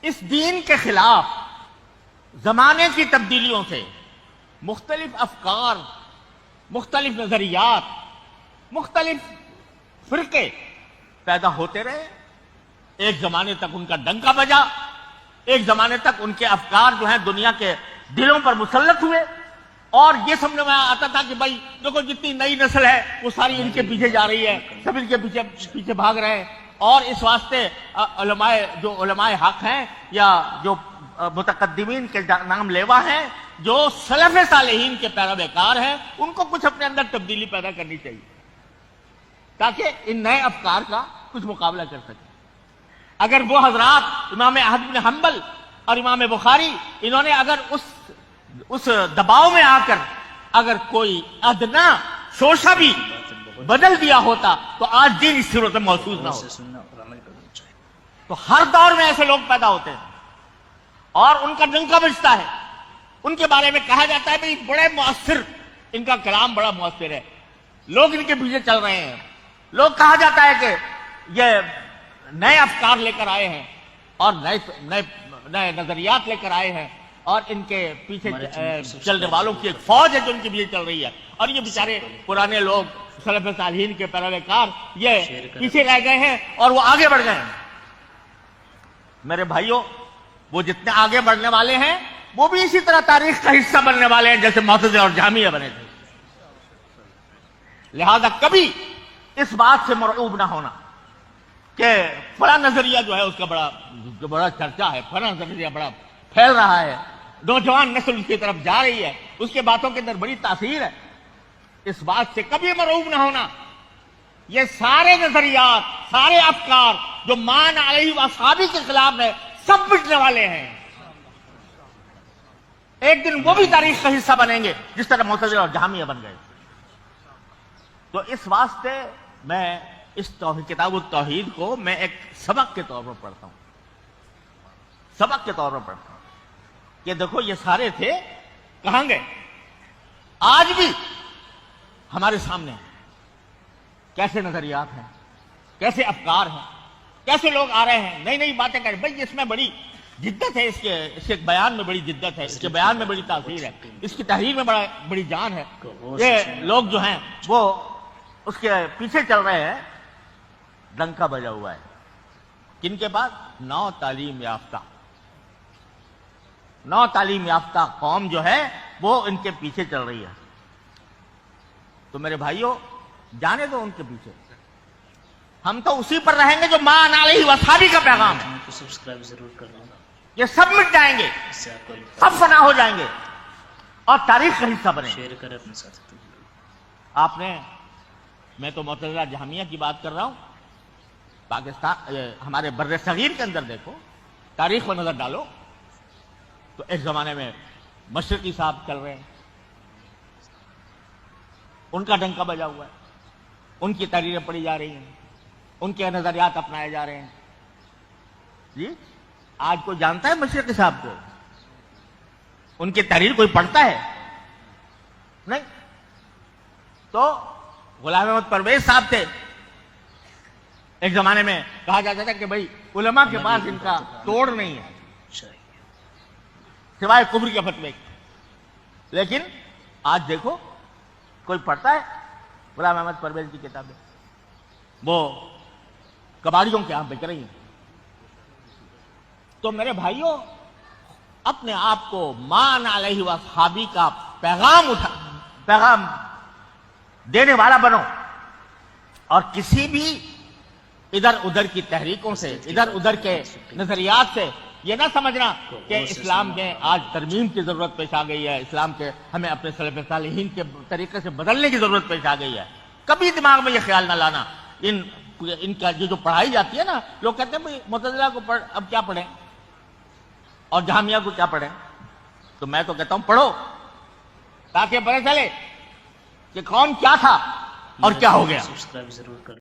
اس دین کے خلاف زمانے کی تبدیلیوں سے مختلف افکار، مختلف نظریات، مختلف فرقے پیدا ہوتے رہے. ایک زمانے تک ان کا ڈنکا بجا، ایک زمانے تک ان کے افکار جو ہیں دنیا کے دلوں پر مسلط ہوئے، اور یہ سمجھ میں آتا تھا کہ بھائی دیکھو جتنی نئی نسل ہے وہ ساری ان کے پیچھے جا رہی ہے، سب ان کے پیچھے بھاگ رہے ہیں. اور اس واسطے علماء حق ہیں یا جو متقدمین کے نام لیوا ہیں، جو سلف صالحین کے پیروکار ہیں، ان کو کچھ اپنے اندر تبدیلی پیدا کرنی چاہیے تاکہ ان نئے افکار کا کچھ مقابلہ کر سکیں. اگر وہ حضرات امام احمد بن حنبل اور امام بخاری انہوں نے اگر اس دباؤ میں آ کر اگر کوئی ادنا شوشہ بھی بدل دیا ہوتا تو آج دین اس صورت میں محسوس نہ ہوتا. تو ہر دور میں ایسے لوگ پیدا ہوتے ہیں اور ان کا ڈنکا بجتا ہے. ان کے بارے میں کہا جاتا ہے بھائی بڑے مؤثر، ان کا کلام بڑا مؤثر ہے، لوگ ان کے پیچھے چل رہے ہیں. لوگ کہا جاتا ہے کہ یہ نئے افکار لے کر آئے ہیں اور نئے نظریات لے کر آئے ہیں، اور ان کے پیچھے چلنے والوں کی ایک فوج ہے جو ان کے پیچھے چل رہی ہے، اور یہ بیچارے پرانے لوگ سلف صالحین کے پیروکار یہ پیچھے رہ گئے ہیں اور وہ آگے بڑھ گئے ہیں. میرے بھائیوں، وہ جتنے آگے بڑھنے والے ہیں وہ بھی اسی طرح تاریخ کا حصہ بننے والے ہیں جیسے معتزلہ اور جہمیہ بنے تھے. لہذا کبھی اس بات سے مرعوب نہ ہونا کہ فلاں نظریہ جو ہے اس کا بڑا چرچا ہے، فلاں نظریہ بڑا پھیل رہا ہے، نوجوان نسل اس کی طرف جا رہی ہے، اس کے باتوں کے اندر بڑی تاثیر ہے. اس بات سے کبھی مرعوب نہ ہونا. یہ سارے نظریات، سارے افکار جو مان علیہ واصحابی کے خلاف ہے، سب مٹنے والے ہیں. ایک دن وہ بھی تاریخ کا حصہ بنیں گے جس طرح معتزلہ اور جہمیہ بن گئے. تو اس واسطے میں اس کتاب التوحید کو میں ایک سبق کے طور پر پڑھتا ہوں، سبق کے طور پر پڑھتا ہوں کہ دیکھو یہ سارے تھے، کہاں گئے؟ آج بھی ہمارے سامنے ہیں. کیسے نظریات ہیں، کیسے افکار ہیں، کیسے لوگ آ رہے ہیں، نئی نئی باتیں کر رہے ہیں. بھائی اس میں بڑی جدت ہے، اس کے بیان میں بڑی جدت ہے، اس کے بیان میں بڑی تاثیر ہے، اس کی تحریر میں بڑی جان ہے. یہ لوگ جو ہیں وہ اس کے پیچھے چل رہے ہیں. ڈنکا بجا ہوا ہے کن کے بعد؟ نو تعلیم یافتہ قوم جو ہے وہ ان کے پیچھے چل رہی ہے. تو میرے بھائیوں، جانے دو ان کے پیچھے، ہم تو اسی پر رہیں گے جو مان علیہ واصحابی کا پیغام ہے. سبسکرائب ضرور کر لیں. یہ سب مٹ جائیں گے، سب فنا ہو جائیں گے اور تاریخ کا حصہ بنیں گے. شیئر کریں اپنے ساتھ. آپ نے، میں تو معتزلہ جہمیہ کی بات کر رہا ہوں. پاکستان ہمارے بر صغیر کے اندر دیکھو، تاریخ پر نظر ڈالو تو ایک زمانے میں مشرقی صاحب چل رہے ہیں، ان کا ڈنکا بجا ہوا ہے، ان کی تحریریں پڑھی جا رہی ہیں، ان کے نظریات اپنائے جا رہے ہیں. جی آج کوئی جانتا ہے مشرقی صاحب کو؟ ان کی تحریر کوئی پڑھتا ہے؟ نہیں. تو غلام احمد پرویز صاحب تھے، ایک زمانے میں کہا جاتا تھا کہ بھائی علماء کے پاس ان کا توڑ نہیں ہے سوائے کفر کے فتوے. لیکن آج دیکھو کوئی پڑھتا ہے غلام احمد پرویز کی کتابیں؟ وہ کباڑیوں کے ہاں بک رہی ہیں. تو میرے بھائیوں، اپنے آپ کو مان علیہ واصحابی کا پیغام دینے والا بنو، اور کسی بھی ادھر ادھر کی تحریکوں سے، ادھر ادھر کے نظریات سے یہ نہ سمجھنا کہ اسلام میں آج ترمیم کی ضرورت پیش آ گئی ہے، اسلام کے ہمیں اپنے سلف صالحین کے طریقے سے بدلنے کی ضرورت پیش آ گئی ہے. کبھی دماغ میں یہ خیال نہ لانا. ان کا جو پڑھائی جاتی ہے نا، لوگ کہتے ہیں بھائی معتزلہ کو اب کیا پڑھیں اور جہمیہ کو کیا پڑھیں. تو میں تو کہتا ہوں پڑھو تاکہ پتہ چلے کہ کون کیا تھا اور کیا ہو گیا. سبسکرائب ضرور کر